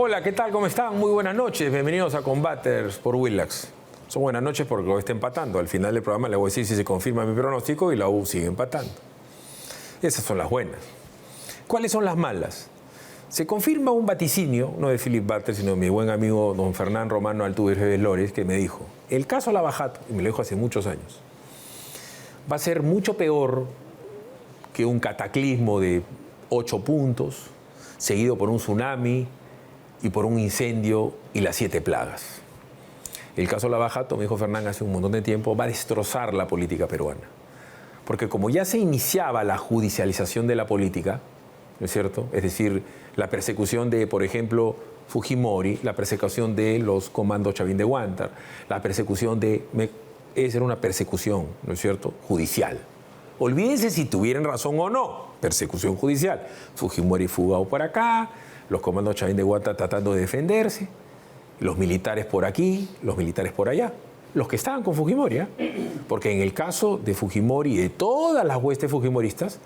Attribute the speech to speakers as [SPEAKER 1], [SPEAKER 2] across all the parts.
[SPEAKER 1] Hola, ¿qué tal? ¿Cómo están? Muy buenas noches. Bienvenidos a Combaters por Willax. Son buenas noches porque lo está empatando. Al final del programa le voy a decir si se confirma mi pronóstico y la U sigue empatando. Esas son las buenas. ¿Cuáles son las malas? Se confirma un vaticinio, no de Philip Butter, sino de mi buen amigo don Fernán Romano Altuve Lores, que me dijo, el caso Lavajato, y me lo dijo hace muchos años, va a ser mucho peor que un cataclismo de 8 puntos, seguido por un tsunami y por un incendio y las 7 plagas. El caso Lavajato, me dijo Fernán hace un montón de tiempo, va a destrozar la política peruana. Porque como ya se iniciaba la judicialización de la política, ¿no es cierto? Es decir, la persecución de, por ejemplo, Fujimori, la persecución de los comandos Chavín de Huántar, la persecución de... Esa era una persecución, ¿no es cierto?, judicial. Olvídense si tuvieran razón o no, persecución judicial. Fujimori fugado por acá, los comandos Chavín de Huántar tratando de defenderse, los militares por aquí, los militares por allá. Los que estaban con Fujimori, ¿eh? Porque en el caso de Fujimori y de todas las huestes fujimoristas,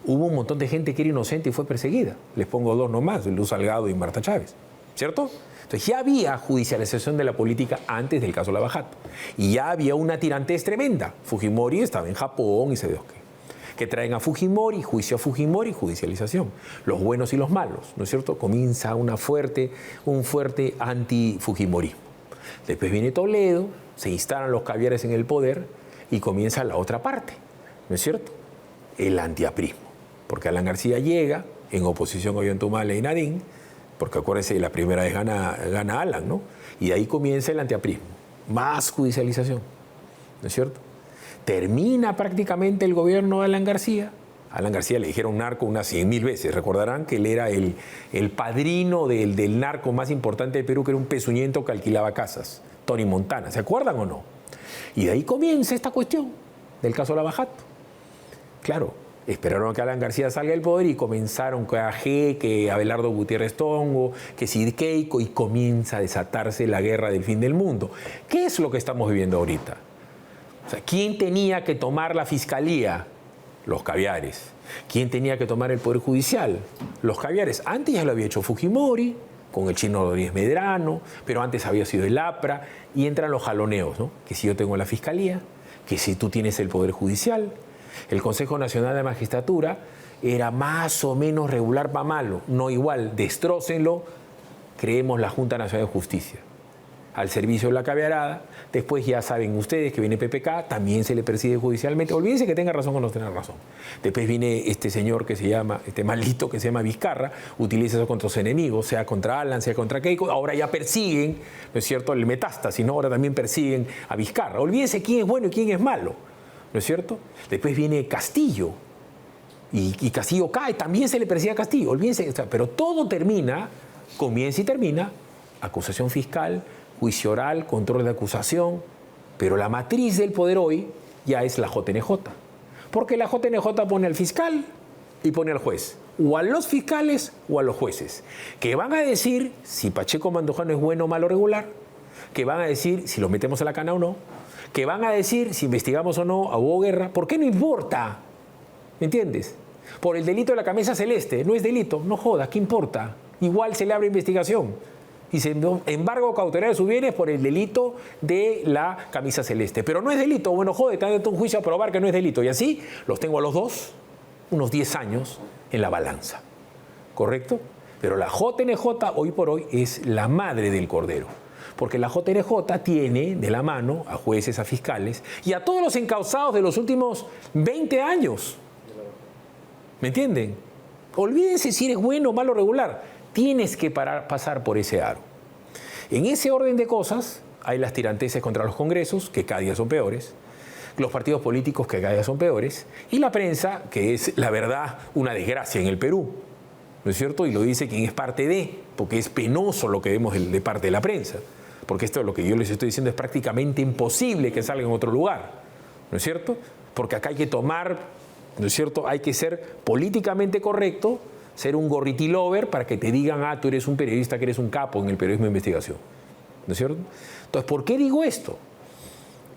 [SPEAKER 1] hubo un montón de gente que era inocente y fue perseguida. Les pongo 2 nomás, Luz Salgado y Marta Chávez, ¿cierto? Entonces ya había judicialización de la política antes del caso Lavajato. Y ya había una tirantez tremenda. Fujimori estaba en Japón y se dio que traen a Fujimori, juicio a Fujimori, judicialización. Los buenos y los malos, ¿no es cierto? Comienza un fuerte anti-Fujimorismo. Después viene Toledo, se instalan los caviares en el poder y comienza la otra parte, ¿no es cierto? El antiaprismo. Porque Alan García llega en oposición a Ollantumala y Nadine, porque acuérdense, la primera vez gana Alan, ¿no? Y de ahí comienza el antiaprismo. Más judicialización, ¿no es cierto? Termina prácticamente el gobierno de Alan García. A Alan García le dijeron narco unas 100.000 veces. Recordarán que él era el padrino del narco más importante de Perú, que era un pezuñento que alquilaba casas, Tony Montana. ¿Se acuerdan o no? Y de ahí comienza esta cuestión del caso Lavajato. Claro, esperaron a que Alan García salga del poder y comenzaron que AG, que Abelardo Gutiérrez Tongo, que Sid Keiko, y comienza a desatarse la guerra del fin del mundo. ¿Qué es lo que estamos viviendo ahorita? O sea, ¿quién tenía que tomar la fiscalía? Los caviares. ¿Quién tenía que tomar el poder judicial? Los caviares. Antes ya lo había hecho Fujimori, con el chino Rodríguez Medrano, pero antes había sido el APRA, y entran los jaloneos, ¿no? Que si yo tengo la fiscalía, que si tú tienes el poder judicial. El Consejo Nacional de Magistratura era más o menos regular para malo, no igual, destrócenlo, creemos la Junta Nacional de Justicia. Al servicio de la caviarada, después ya saben ustedes que viene PPK, también se le persigue judicialmente. Olvídense que tenga razón o no tenga razón. Después viene este señor que se llama, este maldito que se llama Vizcarra, utiliza eso contra sus enemigos, sea contra Alan, sea contra Keiko. Ahora ya persiguen, ¿no es cierto?, el metástasis, ¿no? Ahora también persiguen a Vizcarra. Olvídense quién es bueno y quién es malo, ¿no es cierto? Después viene Castillo, y Castillo cae, también se le persigue a Castillo. Olvídense, o sea, pero todo termina, comienza y termina, acusación fiscal, juicio oral, control de acusación, pero la matriz del poder hoy ya es la JNJ. Porque la JNJ pone al fiscal y pone al juez, o a los fiscales o a los jueces, que van a decir si Pacheco Mandujano es bueno, malo, regular, que van a decir si lo metemos a la cana o no, que van a decir si investigamos o no a Hugo Guerra. ¿Por qué no importa? ¿Me entiendes? Por el delito de la camisa celeste, no es delito, no jodas, ¿qué importa? Igual se le abre investigación. Y se embargo cautelar de sus bienes por el delito de la camisa celeste. Pero no es delito, bueno, joder, te han dado un juicio a probar que no es delito. Y así los tengo a los dos, unos 10 años en la balanza. ¿Correcto? Pero la JNJ hoy por hoy es la madre del cordero. Porque la JNJ tiene de la mano a jueces, a fiscales y a todos los encausados de los últimos 20 años. ¿Me entienden? Olvídense si eres bueno o malo regular. Tienes que pasar por ese aro. En ese orden de cosas hay las tiranteses contra los congresos, que cada día son peores, los partidos políticos, que cada día son peores, y la prensa, que es, la verdad, una desgracia en el Perú, ¿no es cierto? Y lo dice quien es parte de, porque es penoso lo que vemos de parte de la prensa, porque esto, lo que yo les estoy diciendo, es prácticamente imposible que salga en otro lugar, ¿no es cierto? Porque acá hay que tomar, ¿no es cierto? Hay que ser políticamente correcto, ser un gorriti lover para que te digan, tú eres un periodista, que eres un capo en el periodismo de investigación, ¿no es cierto? Entonces, ¿por qué digo esto?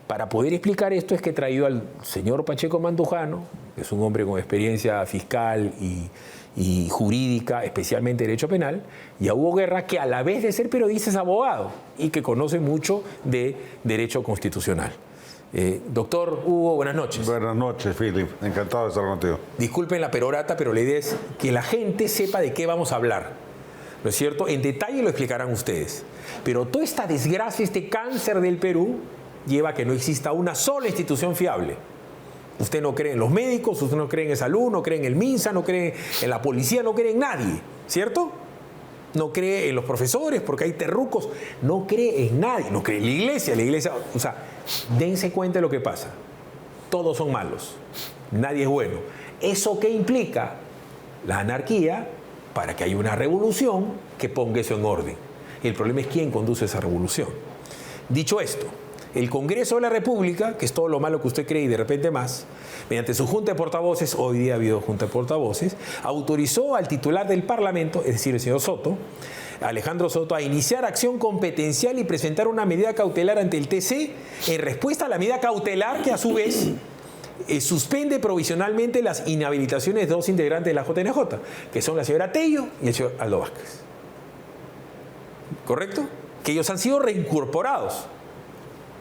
[SPEAKER 1] Para poder explicar esto es que he traído al señor Pacheco Mandujano, que es un hombre con experiencia fiscal y jurídica, especialmente derecho penal, y a Hugo Guerra, que a la vez de ser periodista es abogado y que conoce mucho de derecho constitucional. Doctor Hugo, buenas noches.
[SPEAKER 2] Buenas noches, Philip. Encantado de estar contigo.
[SPEAKER 1] Disculpen la perorata, pero la idea es que la gente sepa de qué vamos a hablar, ¿no es cierto? En detalle lo explicarán ustedes. Pero toda esta desgracia, este cáncer del Perú, lleva a que no exista una sola institución fiable. Usted no cree en los médicos, usted no cree en el salud, no cree en el MINSA, no cree en la policía, no cree en nadie, ¿cierto? No cree en los profesores porque hay terrucos, no cree en nadie, no cree en la iglesia, o sea, dense cuenta de lo que pasa. Todos son malos, nadie es bueno. ¿Eso qué implica? La anarquía, para que haya una revolución que ponga eso en orden. El problema es quién conduce esa revolución. Dicho esto, el Congreso de la República, que es todo lo malo que usted cree y de repente más, mediante su Junta de Portavoces, hoy día ha habido Junta de Portavoces, autorizó al titular del Parlamento, es decir, el señor Soto, Alejandro Soto, a iniciar acción competencial y presentar una medida cautelar ante el TC en respuesta a la medida cautelar que a su vez suspende provisionalmente las inhabilitaciones de dos integrantes de la JNJ, que son la señora Tello y el señor Aldo Vázquez. ¿Correcto? Que ellos han sido reincorporados.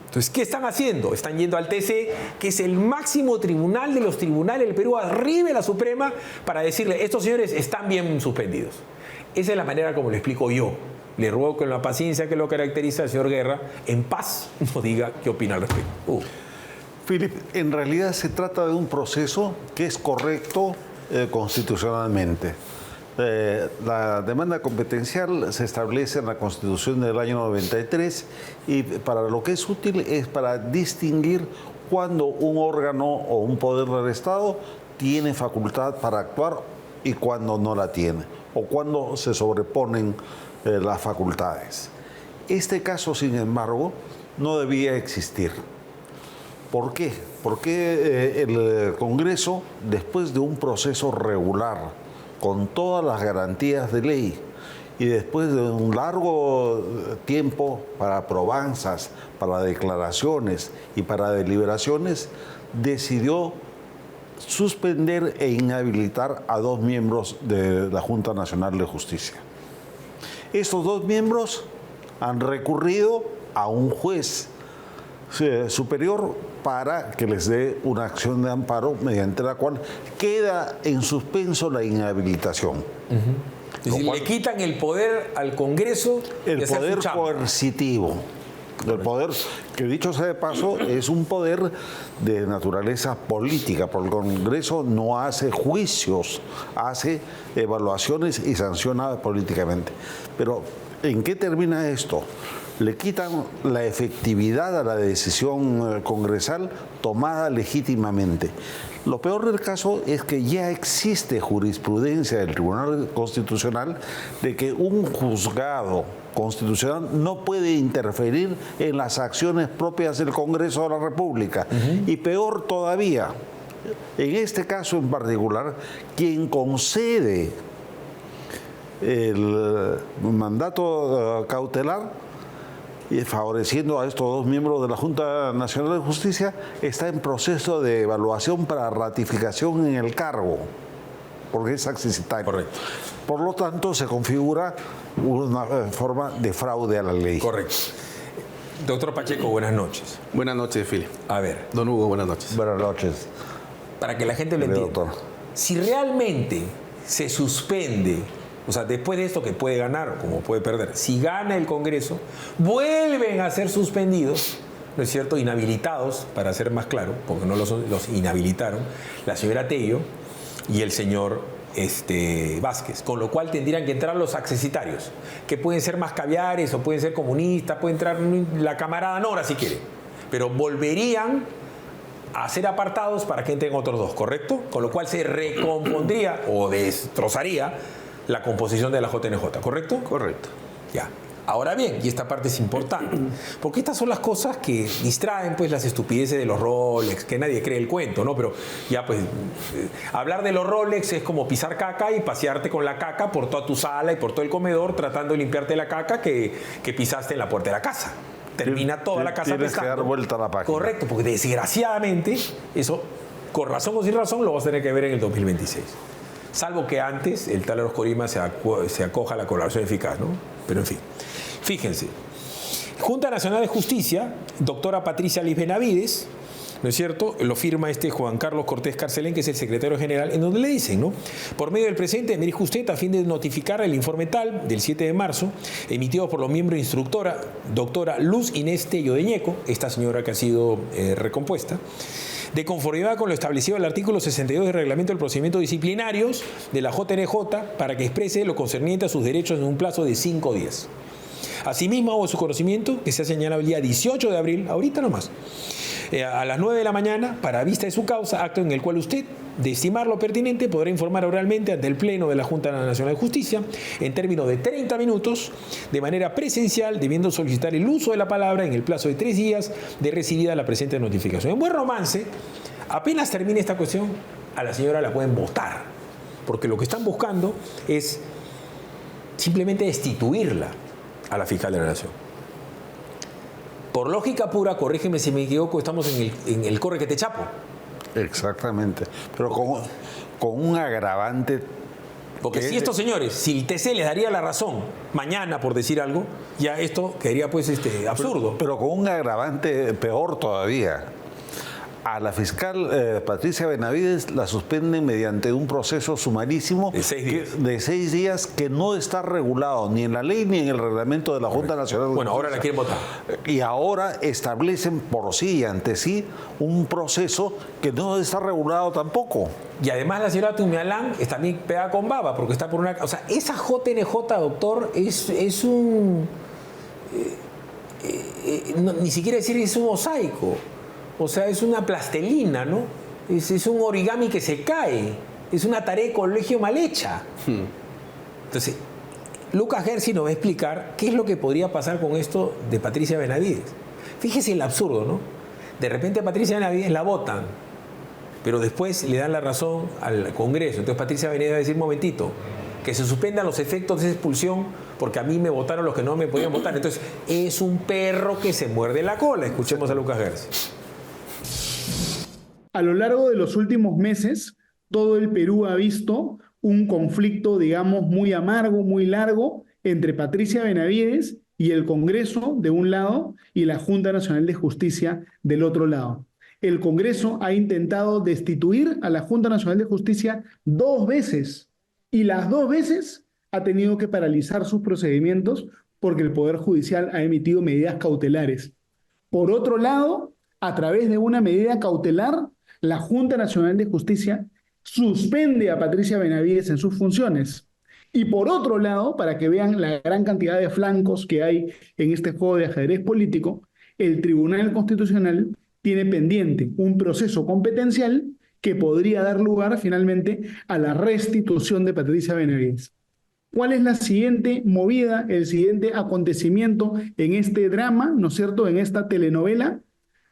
[SPEAKER 1] Entonces, ¿qué están haciendo? Están yendo al TC, que es el máximo tribunal de los tribunales del Perú, arriba de la Suprema, para decirle, estos señores están bien suspendidos. Esa es la manera como lo explico yo. Le ruego con la paciencia que lo caracteriza al señor Guerra, en paz, nos diga qué opina al respecto.
[SPEAKER 2] Philip, en realidad se trata de un proceso que es correcto constitucionalmente. La demanda competencial se establece en la Constitución del año 93 y para lo que es útil es para distinguir cuando un órgano o un poder del Estado tiene facultad para actuar y cuando no la tiene, o cuando se sobreponen las facultades. Este caso, sin embargo, no debía existir. ¿Por qué? Porque el Congreso, después de un proceso regular, con todas las garantías de ley y después de un largo tiempo para probanzas, para declaraciones y para deliberaciones, decidió suspender e inhabilitar a dos miembros de la Junta Nacional de Justicia. Estos dos miembros han recurrido a un juez superior para que les dé una acción de amparo mediante la cual queda en suspenso la inhabilitación.
[SPEAKER 1] Es decir, le quitan el poder al Congreso,
[SPEAKER 2] el poder coercitivo. El poder, que dicho sea de paso, es un poder de naturaleza política, porque el Congreso no hace juicios, hace evaluaciones y sanciona políticamente. Pero, ¿en qué termina esto? Le quitan la efectividad a la decisión congresal tomada legítimamente. Lo peor del caso es que ya existe jurisprudencia del Tribunal Constitucional de que un juzgado constitucional no puede interferir en las acciones propias del Congreso de la República. Y peor todavía, en este caso en particular, quien concede el mandato cautelar y favoreciendo a estos dos miembros de la Junta Nacional de Justicia, está en proceso de evaluación para ratificación en el cargo, porque es accesitario.
[SPEAKER 1] Correcto.
[SPEAKER 2] Por lo tanto, se configura una forma de fraude a la ley.
[SPEAKER 1] Correcto. Doctor Pacheco, buenas noches.
[SPEAKER 3] Buenas noches, Philip.
[SPEAKER 1] A ver.
[SPEAKER 3] Don Hugo, buenas noches.
[SPEAKER 2] Buenas noches.
[SPEAKER 1] Para que la gente lo entienda.
[SPEAKER 2] Doctor.
[SPEAKER 1] Si realmente se suspende, o sea, después de esto que puede ganar como puede perder, si gana el Congreso, vuelven a ser suspendidos, ¿no es cierto?, inhabilitados, para ser más claro, porque no los inhabilitaron, la señora Tello y el señor Vázquez, con lo cual tendrían que entrar los accesitarios, que pueden ser más caviares o pueden ser comunistas, puede entrar la camarada Nora si quiere, pero volverían a ser apartados para que entren otros dos, ¿correcto? Con lo cual se recompondría o destrozaría la composición de la JNJ, ¿correcto?
[SPEAKER 3] Correcto.
[SPEAKER 1] Ya. Ahora bien, y esta parte es importante, porque estas son las cosas que distraen pues las estupideces de los Rolex, que nadie cree el cuento, ¿no? Pero ya pues hablar de los Rolex es como pisar caca y pasearte con la caca por toda tu sala y por todo el comedor tratando de limpiarte la caca que pisaste en la puerta de la casa. Termina toda la casa
[SPEAKER 2] Tienes
[SPEAKER 1] pescando.
[SPEAKER 2] que dar vuelta a la página.
[SPEAKER 1] Correcto, porque desgraciadamente eso, con razón o sin razón, lo vas a tener que ver en el 2026. salvo que antes el tal Oroscorima se acoja a la colaboración eficaz, ¿no? Pero en fin, fíjense. Junta Nacional de Justicia, doctora Patricia Liz Benavides, ¿no es cierto? Lo firma Juan Carlos Cortés Carcelén, que es el secretario general, en donde le dicen, ¿no? Por medio del presidente, dirige usted a fin de notificar el informe tal del 7 de marzo, emitido por los miembros instructora, doctora Luz Inés Tello de Ñeco, esta señora que ha sido recompuesta, de conformidad con lo establecido en el artículo 62 del Reglamento del Procedimientos Disciplinarios de la JNJ, para que exprese lo concerniente a sus derechos en un plazo de 5 días. Asimismo, hago su conocimiento que se ha señalado el día 18 de abril, ahorita nomás, a las 9 de la mañana, para vista de su causa, acto en el cual usted, de estimar lo pertinente, podrá informar oralmente ante el Pleno de la Junta Nacional de Justicia, en términos de 30 minutos, de manera presencial, debiendo solicitar el uso de la palabra en el plazo de 3 días de recibida la presente notificación. En buen romance, apenas termine esta cuestión, a la señora la pueden votar, porque lo que están buscando es simplemente destituirla a la fiscal de la Nación. Por lógica pura, corrígeme si me equivoco, estamos en el corre que te chapo.
[SPEAKER 2] Exactamente, pero con un agravante.
[SPEAKER 1] Porque si estos señores, si el TC les daría la razón mañana, por decir algo, ya esto quedaría pues absurdo.
[SPEAKER 2] Pero con un agravante peor todavía. A la fiscal Patricia Benavides la suspenden mediante un proceso sumarísimo de 6 días que no está regulado ni en la ley ni en el reglamento de la Junta Nacional de Justicia.
[SPEAKER 1] Bueno, ahora la quieren votar.
[SPEAKER 2] Y ahora establecen por sí y ante sí un proceso que no está regulado tampoco.
[SPEAKER 1] Y además la señora Tumialán está también pegada con baba, porque está por una... O sea, esa JNJ, doctor, es un... ni siquiera decir es un mosaico. O sea, es una plastelina, ¿no? Es un origami que se cae. Es una tarea de colegio mal hecha. Entonces, Lucas Gersi nos va a explicar qué es lo que podría pasar con esto de Patricia Benavides. Fíjese el absurdo, ¿no? De repente a Patricia Benavides la votan, pero después le dan la razón al Congreso. Entonces Patricia Benavides va a decir, momentito, que se suspendan los efectos de esa expulsión porque a mí me votaron los que no me podían votar. Entonces, es un perro que se muerde la cola. Escuchemos a Lucas Gersi.
[SPEAKER 3] A lo largo de los últimos meses, todo el Perú ha visto un conflicto, digamos, muy amargo, muy largo, entre Patricia Benavides y el Congreso de un lado y la Junta Nacional de Justicia del otro lado. El Congreso ha intentado destituir a la Junta Nacional de Justicia 2 veces y las 2 veces ha tenido que paralizar sus procedimientos porque el Poder Judicial ha emitido medidas cautelares. Por otro lado, a través de una medida cautelar, la Junta Nacional de Justicia suspende a Patricia Benavides en sus funciones. Y por otro lado, para que vean la gran cantidad de flancos que hay en este juego de ajedrez político, el Tribunal Constitucional tiene pendiente un proceso competencial que podría dar lugar finalmente a la restitución de Patricia Benavides. ¿Cuál es la siguiente movida, el siguiente acontecimiento en este drama, ¿no es cierto?, en esta telenovela?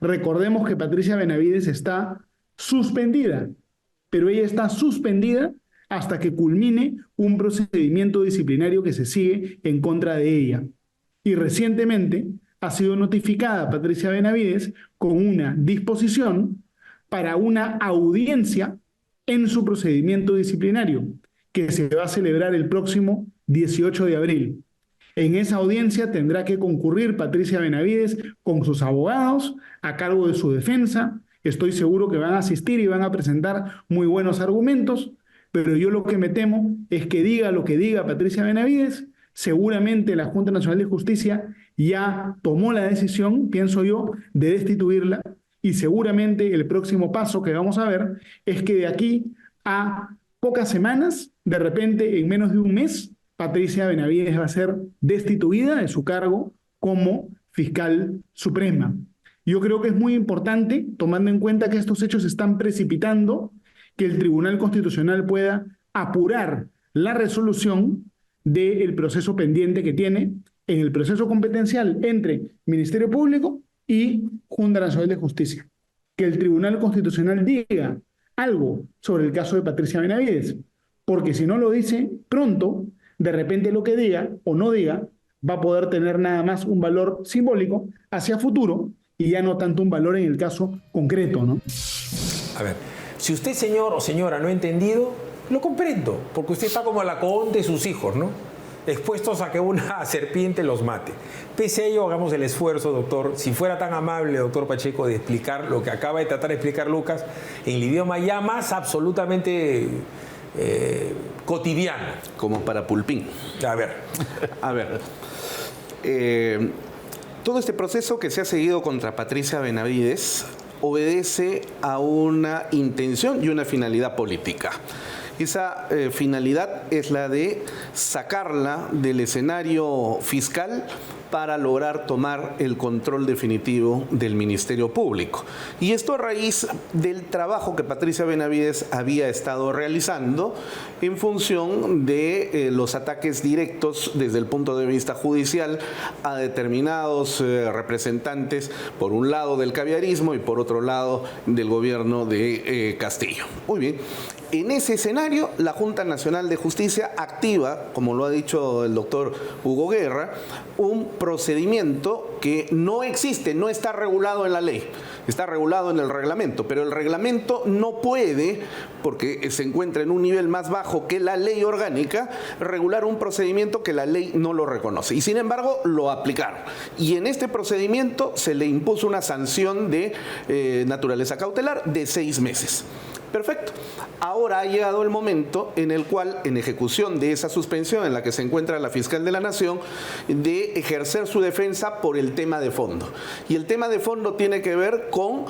[SPEAKER 3] Recordemos que Patricia Benavides está suspendida, pero ella está suspendida hasta que culmine un procedimiento disciplinario que se sigue en contra de ella. Y recientemente ha sido notificada Patricia Benavides con una disposición para una audiencia en su procedimiento disciplinario, que se va a celebrar el próximo 18 de abril. En esa audiencia tendrá que concurrir Patricia Benavides con sus abogados a cargo de su defensa. Estoy seguro que van a asistir y van a presentar muy buenos argumentos, pero yo lo que me temo es que diga lo que diga Patricia Benavides, seguramente la Junta Nacional de Justicia ya tomó la decisión, pienso yo, de destituirla, y seguramente el próximo paso que vamos a ver es que de aquí a pocas semanas, de repente en menos de un mes, Patricia Benavides va a ser destituida de su cargo como fiscal suprema. Yo creo que es muy importante, tomando en cuenta que estos hechos se están precipitando, que el Tribunal Constitucional pueda apurar la resolución del proceso pendiente que tiene en el proceso competencial entre Ministerio Público y Junta Nacional de Justicia. Que el Tribunal Constitucional diga algo sobre el caso de Patricia Benavides, porque si no lo dice pronto, de repente lo que diga o no diga va a poder tener nada más un valor simbólico hacia futuro y ya no tanto un valor en el caso concreto, ¿no?
[SPEAKER 1] A ver, si usted, señor o señora, no ha entendido, Lo comprendo, porque usted está como la cojón de sus hijos, ¿no? Expuestos a que una serpiente los mate. Pese a ello, hagamos el esfuerzo, doctor, si fuera tan amable, doctor Pacheco, de explicar lo que acaba de tratar de explicar Lucas en el idioma ya más absolutamente cotidiano.
[SPEAKER 4] Como para pulpín.
[SPEAKER 1] A ver.
[SPEAKER 4] A ver. Todo este proceso que se ha seguido contra Patricia Benavides obedece a una intención y una finalidad política. Esa finalidad es la de sacarla del escenario fiscal para lograr tomar el control definitivo del Ministerio Público. Y esto a raíz del trabajo que Patricia Benavides había estado realizando en función de los ataques directos desde el punto de vista judicial a determinados representantes, por un lado del caviarismo y por otro lado del gobierno de Castillo. Muy bien. En ese escenario, la Junta Nacional de Justicia activa, como lo ha dicho el doctor Hugo Guerra, un procedimiento que no existe, no está regulado en la ley, está regulado en el reglamento, pero el reglamento no puede, porque se encuentra en un nivel más bajo que la ley orgánica, regular un procedimiento que la ley no lo reconoce. Y sin embargo, lo aplicaron. Y en este procedimiento se le impuso una sanción de naturaleza cautelar de 6 meses. Perfecto. Ahora ha llegado el momento en el cual, en ejecución de esa suspensión en la que se encuentra la fiscal de la Nación, de ejercer su defensa por el tema de fondo. Y el tema de fondo tiene que ver con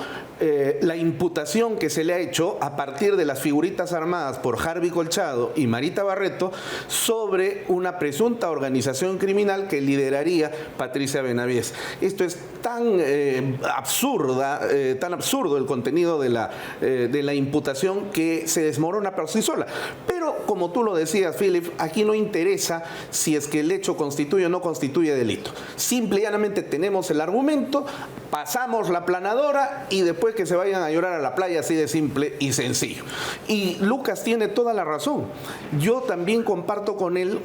[SPEAKER 4] la imputación que se le ha hecho a partir de las figuritas armadas por Harvey Colchado y Marita Barreto sobre una presunta organización criminal que lideraría Patricia Benavides. Esto es tan tan absurdo el contenido de la imputación que se desmorona por sí sola. Pero, como tú lo decías, Philip, aquí no interesa si es que el hecho constituye o no constituye delito. Simple y llanamente tenemos el argumento, pasamos la planadora y después que se vayan a llorar a la playa, así de simple y sencillo. Y Lucas tiene toda la razón. Yo también comparto con él.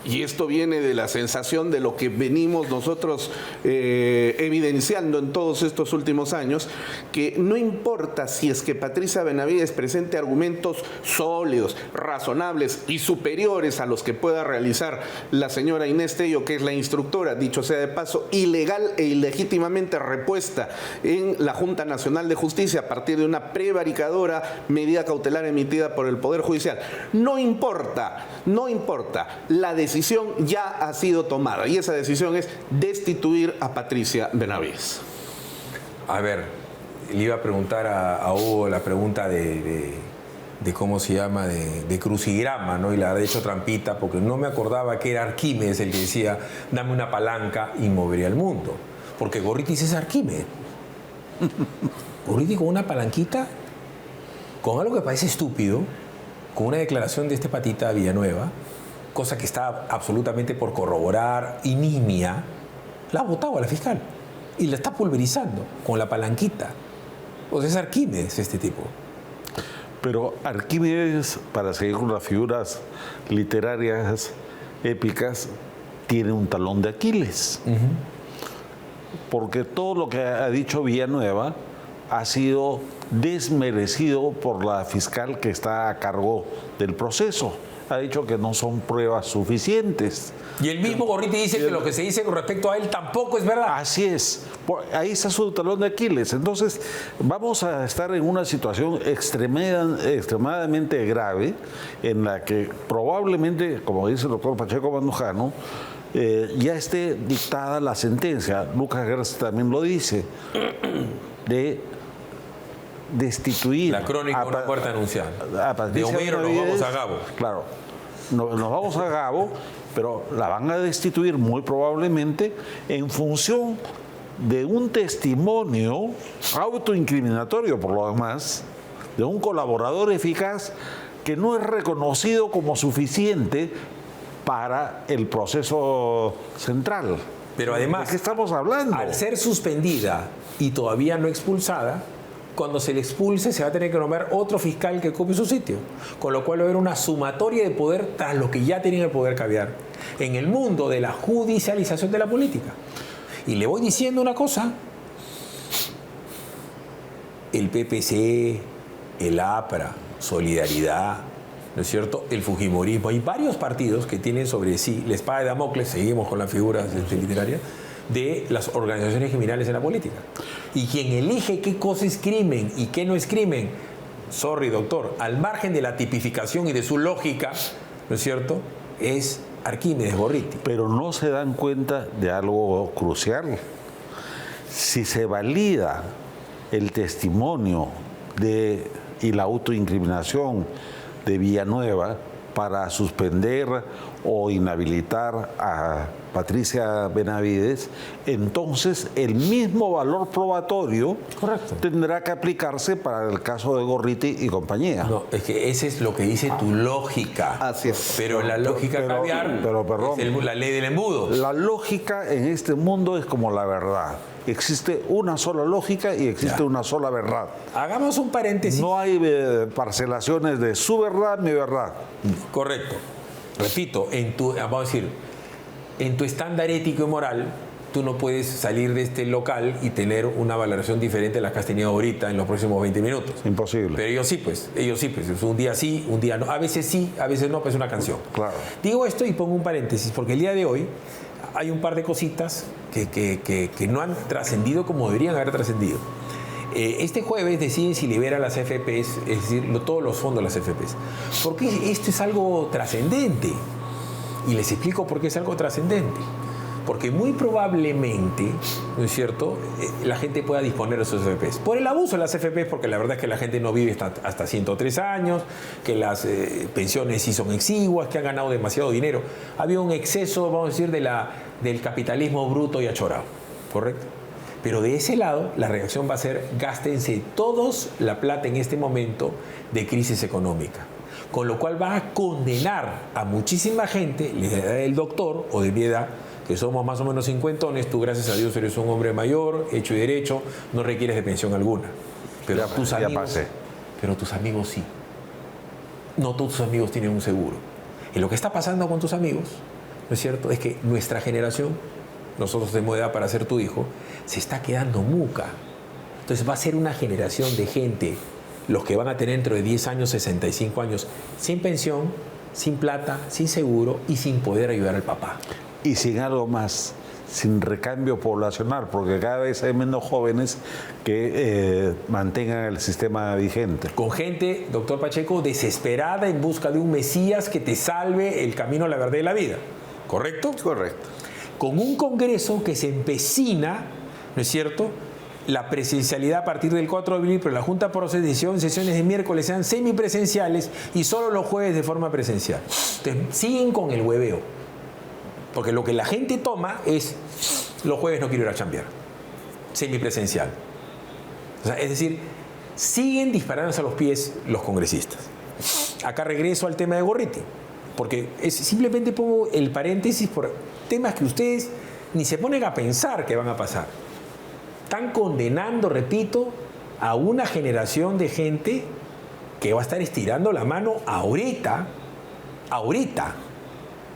[SPEAKER 4] Y esto viene de la sensación de lo que venimos nosotros evidenciando en todos estos últimos años, que no importa si es que Patricia Benavides presente argumentos sólidos, razonables y superiores a los que pueda realizar la señora Inés Tello, que es la instructora, dicho sea de paso, ilegal e ilegítimamente repuesta en la Junta Nacional de Justicia a partir de una prevaricadora medida cautelar emitida por el Poder Judicial. No importa, la decisión ya ha sido tomada y esa decisión es destituir a Patricia Benavides.
[SPEAKER 1] A ver, le iba a preguntar a Hugo la pregunta de cómo se llama, de crucigrama, ¿no? Y le ha hecho trampita porque no me acordaba que era Arquímedes el que decía, dame una palanca y movería el mundo. Porque Gorriti es Arquímedes. Gorriti con una palanquita, con algo que parece estúpido, con una declaración de este patita Villanueva, cosa que está absolutamente por corroborar y nimia, la ha votado a la fiscal y la está pulverizando con la palanquita. O sea, es Arquímedes este tipo.
[SPEAKER 2] Pero Arquímedes, para seguir con las figuras literarias épicas, tiene un talón de Aquiles. Porque todo lo que ha dicho Villanueva ha sido desmerecido por la fiscal que está a cargo del proceso. Ha dicho que no son pruebas suficientes.
[SPEAKER 1] Y el mismo Gorriti dice que lo que se dice con respecto a él tampoco es verdad.
[SPEAKER 2] Así es. Ahí está su talón de Aquiles. Entonces, vamos a estar en una situación extremadamente grave en la que probablemente, como dice el doctor Pacheco Mandujano, ya esté dictada la sentencia. Lucas Guerra también lo dice, de destituir
[SPEAKER 1] la crónica de una puerta anunciada.
[SPEAKER 2] De
[SPEAKER 1] Homero nos vamos a Gabo.
[SPEAKER 2] Claro, nos vamos a Gabo, pero la van a destituir muy probablemente en función de un testimonio autoincriminatorio, por lo demás, de un colaborador eficaz que no es reconocido como suficiente para el proceso central.
[SPEAKER 1] Pero además,
[SPEAKER 2] ¿de qué estamos hablando?
[SPEAKER 1] Al ser suspendida y todavía no expulsada, cuando se le expulse se va a tener que nombrar otro fiscal que ocupe su sitio. Con lo cual va a haber una sumatoria de poder tras lo que ya tenían el poder caviar en el mundo de la judicialización de la política. Y le voy diciendo una cosa. El PPC, el APRA, Solidaridad, ¿no es cierto?, el fujimorismo. Hay varios partidos que tienen sobre sí la espada de Damocles, seguimos con las figuras literarias, de las organizaciones criminales en la política. Y quien elige qué cosa es crimen y qué no es crimen, sorry doctor, al margen de la tipificación y de su lógica, ¿no es cierto?, es Arquímedes Gorriti.
[SPEAKER 2] Pero no se dan cuenta de algo crucial. Si se valida el testimonio y la autoincriminación de Villanueva para suspender o inhabilitar a Patricia Benavides, entonces el mismo valor probatorio
[SPEAKER 1] Correcto.
[SPEAKER 2] tendrá que aplicarse para el caso de Gorriti y compañía.
[SPEAKER 1] No, es que ese es lo que dice tu lógica.
[SPEAKER 4] Así es.
[SPEAKER 1] Pero la lógica caviar
[SPEAKER 2] perdón.
[SPEAKER 1] es la ley del embudo.
[SPEAKER 2] La lógica en este mundo es como la verdad. Existe una sola lógica y existe una sola verdad.
[SPEAKER 1] Hagamos un paréntesis.
[SPEAKER 2] No hay parcelaciones de su verdad, mi verdad.
[SPEAKER 1] Correcto. Repito, vamos a decir, en tu estándar ético y moral, tú no puedes salir de este local y tener una valoración diferente a la que has tenido ahorita en los próximos 20 minutos.
[SPEAKER 2] Imposible.
[SPEAKER 1] Pero ellos sí, pues. Un día sí, un día no. A veces sí, a veces no, pues es una canción.
[SPEAKER 2] Claro.
[SPEAKER 1] Digo esto y pongo un paréntesis, porque el día de hoy hay un par de cositas que no han trascendido como deberían haber trascendido. Este jueves deciden si liberan las AFPs, es decir, todos los fondos de las AFPs. Porque esto es algo trascendente. Y les explico por qué es algo trascendente. Porque muy probablemente, ¿no es cierto?, la gente pueda disponer de sus AFPs. Por el abuso de las AFPs, porque la verdad es que la gente no vive hasta 103 años, que las pensiones sí son exiguas, que han ganado demasiado dinero. Había un exceso, vamos a decir, del capitalismo bruto y achorado, ¿correcto? Pero de ese lado, la reacción va a ser: gástense todos la plata en este momento de crisis económica. Con lo cual va a condenar a muchísima gente, la edad del doctor o de mi edad, que somos más o menos cincuentones. Tú, gracias a Dios, eres un hombre mayor, hecho y derecho, no requieres de pensión alguna. Pero tus amigos sí. No todos tus amigos tienen un seguro. Y lo que está pasando con tus amigos, ¿no es cierto?, es que nuestra generación, nosotros tenemos edad para ser tu hijo, se está quedando muca. Entonces va a ser una generación de gente, los que van a tener dentro de 10 años, 65 años, sin pensión, sin plata, sin seguro y sin poder ayudar al papá.
[SPEAKER 2] Y sin algo más, sin recambio poblacional, porque cada vez hay menos jóvenes que mantengan el sistema vigente.
[SPEAKER 1] Con gente, doctor Pacheco, desesperada en busca de un Mesías que te salve el camino a la verdad y la vida. ¿Correcto?
[SPEAKER 4] Correcto.
[SPEAKER 1] Con un Congreso que se empecina, ¿no es cierto?, la presencialidad a partir del 4 de abril, pero la Junta por decisión, sesiones de miércoles sean semipresenciales y solo los jueves de forma presencial. Entonces, siguen con el hueveo. Porque lo que la gente toma es: los jueves no quiero ir a chambear. Semipresencial. O sea, es decir, siguen disparándose a los pies los congresistas. Acá regreso al tema de Gorriti. Porque simplemente pongo el paréntesis por temas que ustedes ni se ponen a pensar que van a pasar. Están condenando, repito, a una generación de gente que va a estar estirando la mano ahorita.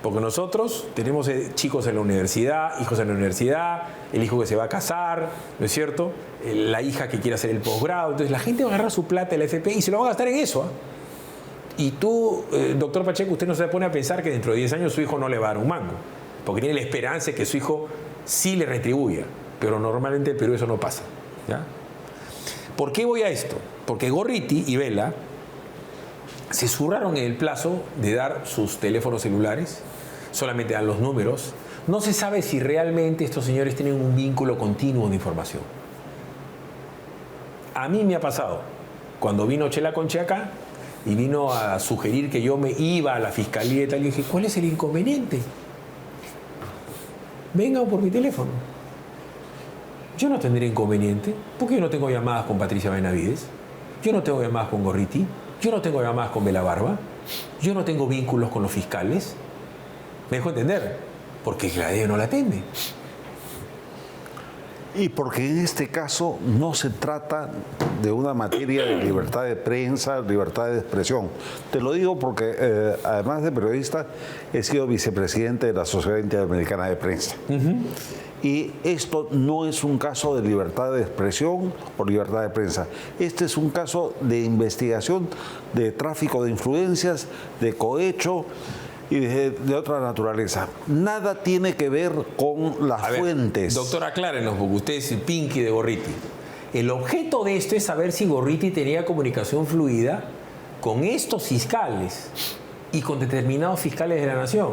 [SPEAKER 1] Porque nosotros tenemos chicos en la universidad, hijos en la universidad, el hijo que se va a casar, ¿no es cierto?, la hija que quiere hacer el posgrado. Entonces la gente va a agarrar su plata de la FP y se lo va a gastar en eso. Y tú, doctor Pacheco, usted no se pone a pensar que dentro de 10 años su hijo no le va a dar un mango, porque tiene la esperanza de que su hijo sí le retribuya. Pero normalmente en Perú eso no pasa, ¿ya? ¿Por qué voy a esto? Porque Gorriti y Vela se zurraron en el plazo de dar sus teléfonos celulares, solamente dan los números. No se sabe si realmente estos señores tienen un vínculo continuo de información. A mí me ha pasado, cuando vino Chela Conche acá y vino a sugerir que yo me iba a la fiscalía y tal, y dije: ¿cuál es el inconveniente? Vengan por mi teléfono. Yo no tendré inconveniente, porque yo no tengo llamadas con Patricia Benavides, yo no tengo llamadas con Gorriti, yo no tengo llamadas con Vela Barba, yo no tengo vínculos con los fiscales. ¿Me dejo entender? Porque Gladeo no la teme.
[SPEAKER 2] Y porque en este caso no se trata de una materia de libertad de prensa, libertad de expresión. Te lo digo porque, además de periodista, he sido vicepresidente de la Sociedad Interamericana de Prensa. Y esto no es un caso de libertad de expresión o libertad de prensa. Este es un caso de investigación de tráfico de influencias, de cohecho y de otra naturaleza. Nada tiene que ver con las fuentes.
[SPEAKER 1] Doctor, aclárenos, porque usted es el Pinky de Gorriti. El objeto de esto es saber si Gorriti tenía comunicación fluida con estos fiscales y con determinados fiscales de la nación.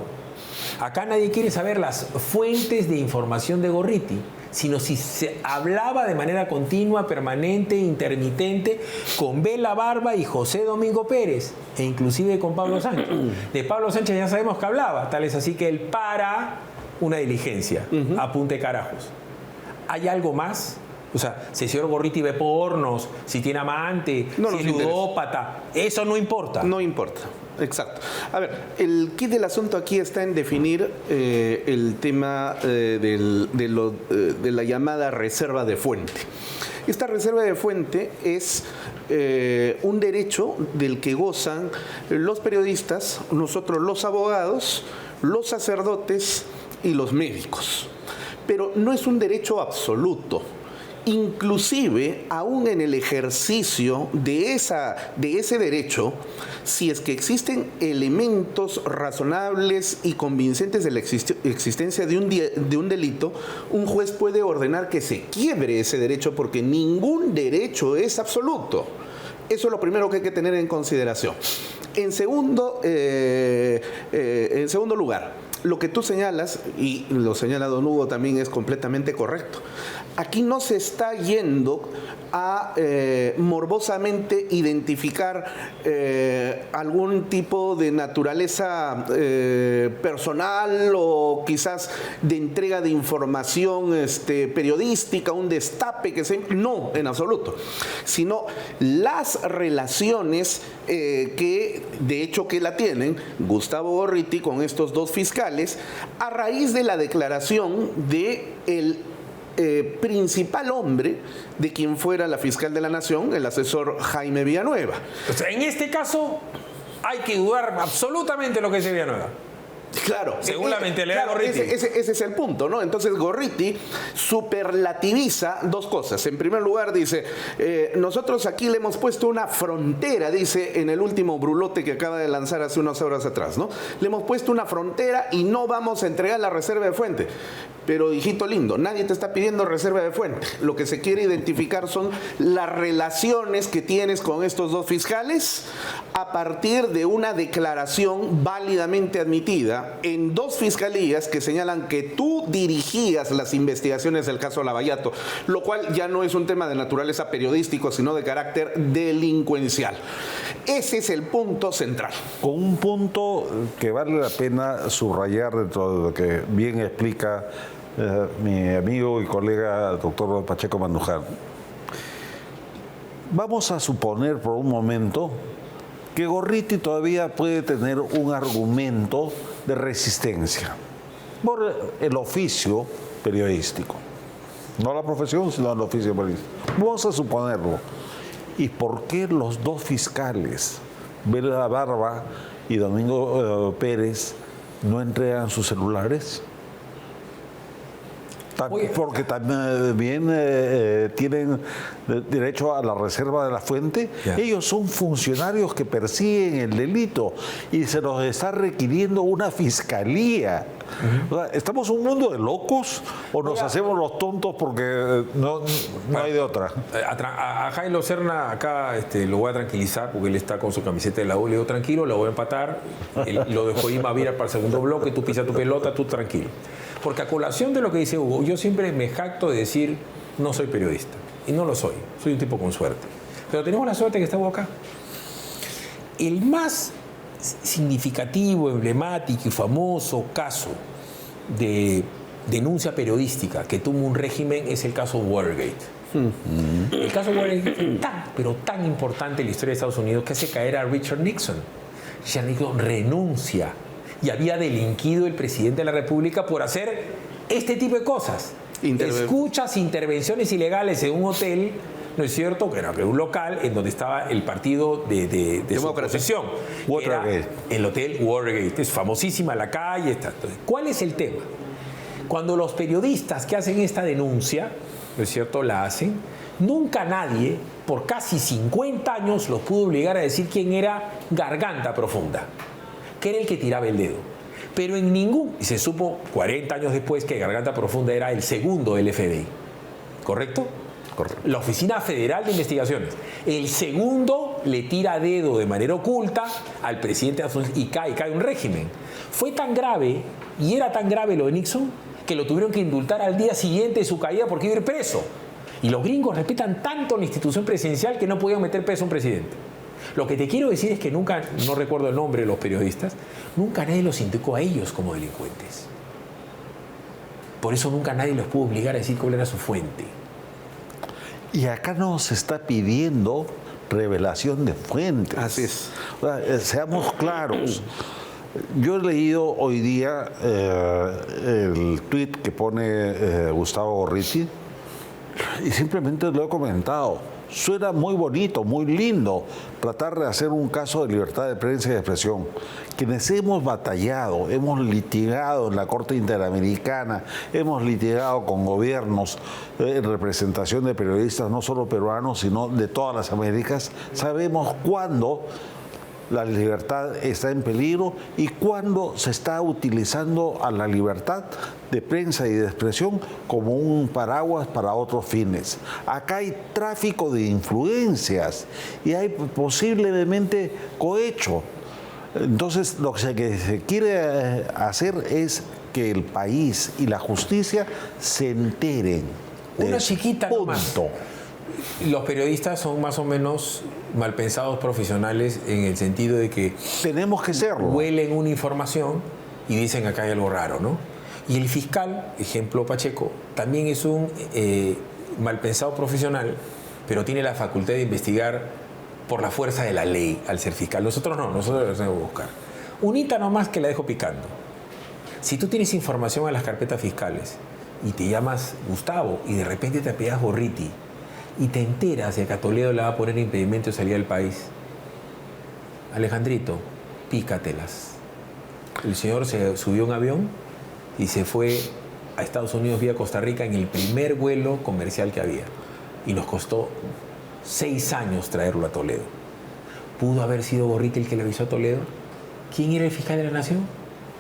[SPEAKER 1] Acá nadie quiere saber las fuentes de información de Gorriti, sino si se hablaba de manera continua, permanente, intermitente con Bela Barba y José Domingo Pérez, e inclusive con Pablo Sánchez. De Pablo Sánchez ya sabemos que hablaba, tal es así que él para una diligencia, apunte carajos. ¿Hay algo más? O sea, si el señor Gorriti ve pornos, si tiene amante, si es ludópata, eso no importa.
[SPEAKER 4] No importa, exacto. A ver, el kit del asunto aquí está en definir el tema de la llamada reserva de fuente. Esta reserva de fuente es un derecho del que gozan los periodistas, nosotros los abogados, los sacerdotes y los médicos. Pero no es un derecho absoluto. Inclusive, aún en el ejercicio de ese derecho, si es que existen elementos razonables y convincentes de la existencia de un delito, un juez puede ordenar que se quiebre ese derecho porque ningún derecho es absoluto. Eso es lo primero que hay que tener en consideración. En segundo lugar, lo que tú señalas, y lo señala don Hugo también, es completamente correcto. Aquí no se está yendo a morbosamente identificar algún tipo de naturaleza personal o quizás de entrega de información periodística, un destape que se... No, en absoluto. Sino las relaciones que, de hecho, que la tienen Gustavo Gorriti con estos dos fiscales a raíz de la declaración de el principal hombre de quien fuera la fiscal de la Nación, el asesor Jaime Villanueva.
[SPEAKER 1] O sea, en este caso hay que dudar absolutamente lo que dice Villanueva.
[SPEAKER 4] Claro,
[SPEAKER 1] según la mentalidad de Gorriti.
[SPEAKER 4] Ese es el punto, ¿no? Entonces Gorriti superlativiza dos cosas. En primer lugar dice, nosotros aquí le hemos puesto una frontera, dice en el último brulote que acaba de lanzar hace unas horas atrás, ¿no? Le hemos puesto una frontera y no vamos a entregar la reserva de fuente. Pero, hijito lindo, nadie te está pidiendo reserva de fuente. Lo que se quiere identificar son las relaciones que tienes con estos dos fiscales a partir de una declaración válidamente admitida en dos fiscalías que señalan que tú dirigías las investigaciones del caso Lavallato, lo cual ya no es un tema de naturaleza periodístico, sino de carácter delincuencial. Ese es el punto central.
[SPEAKER 2] Con un punto que vale la pena subrayar dentro de lo que bien explica mi amigo y colega doctor Pacheco Manduján. Vamos a suponer por un momento que Gorriti todavía puede tener un argumento de resistencia por el oficio periodístico. No la profesión, sino el oficio periodístico. Vamos a suponerlo. ¿Y por qué los dos fiscales, Bela Barba y Domingo Pérez, no entregan sus celulares? Porque también tienen derecho a la reserva de la fuente. Yeah. Ellos son funcionarios que persiguen el delito y se los está requiriendo una fiscalía. O sea, ¿estamos en un mundo de locos o nos hacemos los tontos porque no hay de otra?
[SPEAKER 1] A Jaime Serna acá lo voy a tranquilizar porque él está con su camiseta de la U. Le digo, tranquilo, lo voy a empatar. Lo dejo ir Mavira para el segundo bloque, tú pisas tu pelota, tú tranquilo. Porque a colación de lo que dice Hugo, yo siempre me jacto de decir, no soy periodista. Y no lo soy, soy un tipo con suerte. Pero tenemos la suerte que estamos acá. El más significativo, emblemático y famoso caso de denuncia periodística que tuvo un régimen es el caso Watergate. El caso Watergate es tan importante en la historia de Estados Unidos que hace caer a Richard Nixon. Richard Nixon renuncia y había delinquido el presidente de la República por hacer este tipo de cosas. Escuchas, intervenciones ilegales en un hotel, ¿no es cierto? Que era un local en donde estaba el partido de su oposición.
[SPEAKER 2] Watergate.
[SPEAKER 1] El hotel Watergate. Es famosísima la calle. Está. ¿Cuál es el tema? Cuando los periodistas que hacen esta denuncia, ¿no es cierto?, la hacen, nunca nadie, por casi 50 años, los pudo obligar a decir quién era Garganta Profunda, que era el que tiraba el dedo. Pero en ningún, y se supo 40 años después que Garganta Profunda era el segundo del FBI, ¿correcto?
[SPEAKER 2] Correcto.
[SPEAKER 1] La Oficina Federal de Investigaciones. El segundo le tira dedo de manera oculta al presidente y cae un régimen. Fue tan grave, y era tan grave lo de Nixon, que lo tuvieron que indultar al día siguiente de su caída porque iba a ir preso. Y los gringos respetan tanto la institución presidencial que no podían meter preso a un presidente. Lo que te quiero decir es que nunca, no recuerdo el nombre de los periodistas, nunca nadie los indicó a ellos como delincuentes. Por eso nunca nadie los pudo obligar a decir cuál era su fuente.
[SPEAKER 2] Y acá nos está pidiendo revelación de fuentes.
[SPEAKER 4] Así es.
[SPEAKER 2] O sea, seamos claros. Yo he leído hoy día el tuit que pone Gustavo Gorriti y simplemente lo he comentado. Suena muy bonito, muy lindo tratar de hacer un caso de libertad de prensa y de expresión. Quienes hemos batallado, hemos litigado en la Corte Interamericana, hemos litigado con gobiernos en representación de periodistas, no solo peruanos, sino de todas las Américas, sabemos cuándo la libertad está en peligro y cuándo se está utilizando a la libertad de prensa y de expresión como un paraguas para otros fines. Acá hay tráfico de influencias y hay posiblemente cohecho. Entonces, lo que se quiere hacer es que el país y la justicia se enteren.
[SPEAKER 1] Una chiquita nomás.
[SPEAKER 2] Punto.
[SPEAKER 1] Los periodistas son más o menos malpensados profesionales en el sentido de que
[SPEAKER 2] Tenemos que serlo.
[SPEAKER 1] huelen una información y dicen acá hay algo raro, ¿no? Y el fiscal, ejemplo Pacheco, también es un malpensado profesional, pero tiene la facultad de investigar por la fuerza de la ley al ser fiscal. Nosotros no, nosotros lo tenemos que buscar. Unita nomás que la dejo picando. Si tú tienes información en las carpetas fiscales y te llamas Gustavo y de repente te apellidas Gorriti y te enteras de que a Toledo le va a poner impedimento de salida del país, Alejandrito, pícatelas. El señor se subió a un avión y se fue a Estados Unidos vía Costa Rica en el primer vuelo comercial que había. Y nos costó 6 años traerlo a Toledo. ¿Pudo haber sido Gorriti el que le avisó a Toledo? ¿Quién era el fiscal de la Nación?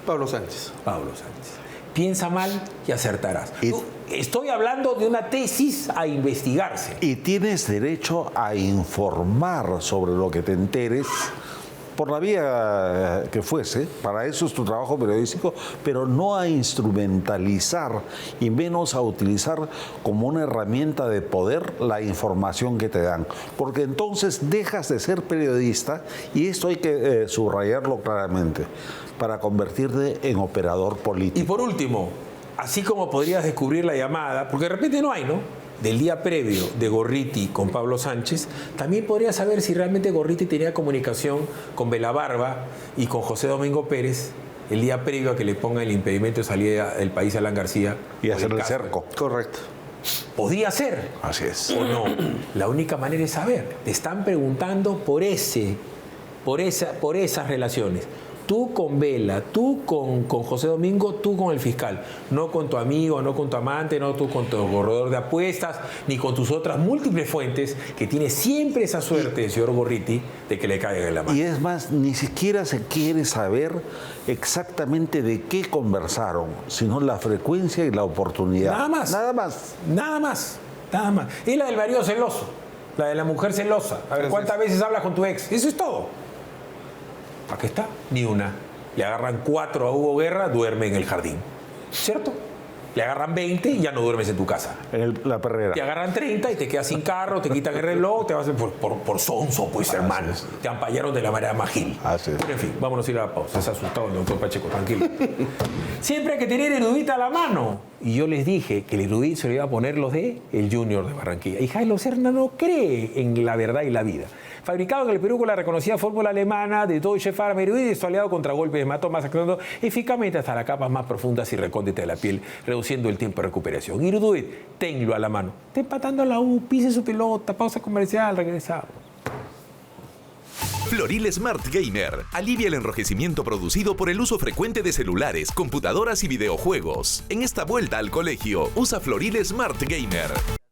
[SPEAKER 4] Pablo Sánchez.
[SPEAKER 1] Pablo Sánchez. Piensa mal y acertarás.
[SPEAKER 2] Y-
[SPEAKER 1] Estoy hablando de una tesis a investigarse.
[SPEAKER 2] Y tienes derecho a informar sobre lo que te enteres por la vía que fuese, para eso es tu trabajo periodístico, pero no a instrumentalizar y menos a utilizar como una herramienta de poder la información que te dan. Porque entonces dejas de ser periodista, y esto hay que subrayarlo claramente, para convertirte en operador
[SPEAKER 1] Y
[SPEAKER 2] político.
[SPEAKER 1] por último, así como podrías descubrir la llamada, porque de repente no hay, ¿no?, del día previo de Gorriti con Pablo Sánchez, también podrías saber si realmente Gorriti tenía comunicación con Belabarba y con José Domingo Pérez el día previo a que le ponga el impedimento de salida del país a Alan García.
[SPEAKER 2] Y hacer el
[SPEAKER 1] caso.
[SPEAKER 2] cerco.
[SPEAKER 4] Correcto.
[SPEAKER 1] Podría ser
[SPEAKER 2] Así es.
[SPEAKER 1] o no. La única manera es saber. Te están preguntando por esas relaciones. Tú con Vela, tú con José Domingo, tú con el fiscal. No con tu amigo, no con tu amante, no tú con tu corredor de apuestas, ni con tus otras múltiples fuentes, que tiene siempre esa suerte, el señor Gorriti, de que le caigan en la mano.
[SPEAKER 2] Y es más, ni siquiera se quiere saber exactamente de qué conversaron, sino la frecuencia y la oportunidad.
[SPEAKER 1] Nada más.
[SPEAKER 2] Nada más.
[SPEAKER 1] Nada más, nada más. Es la del marido celoso, la de la mujer celosa. A ver, ¿cuántas veces hablas con tu ex? Eso es todo. Aquí está, ni una. Le agarran 4 a Hugo Guerra, duerme en el jardín. ¿Cierto? Le agarran 20 y ya no duermes en tu casa.
[SPEAKER 2] La perrera.
[SPEAKER 1] Te agarran 30 y te quedas sin carro, te quitan el reloj, te vas por sonso, pues, hermano. Te ampallaron de la manera más gil.
[SPEAKER 2] Así es.
[SPEAKER 1] Pero en fin, vámonos a ir a la pausa. Se ha asustado el doctor Pacheco, tranquilo. Siempre hay que tener erudita a la mano. Y yo les dije que el erudito se le iba a poner los de el Junior de Barranquilla. Y Jairo Serna no cree en la verdad y la vida. Fabricado en el Perú con la reconocida fórmula alemana de Deutsche Pharma, Erudit es aliado contra golpes de hematomas, actuando eficazmente hasta las capas más profundas y recónditas de la piel, reduciendo el tiempo de recuperación. Erudit, tenlo a la mano. Está empatando a la U, pise su pelota, pausa comercial, regresamos.
[SPEAKER 5] Floril Smart Gamer alivia el enrojecimiento producido por el uso frecuente de celulares, computadoras y videojuegos. En esta vuelta al colegio, usa Floril Smart Gamer.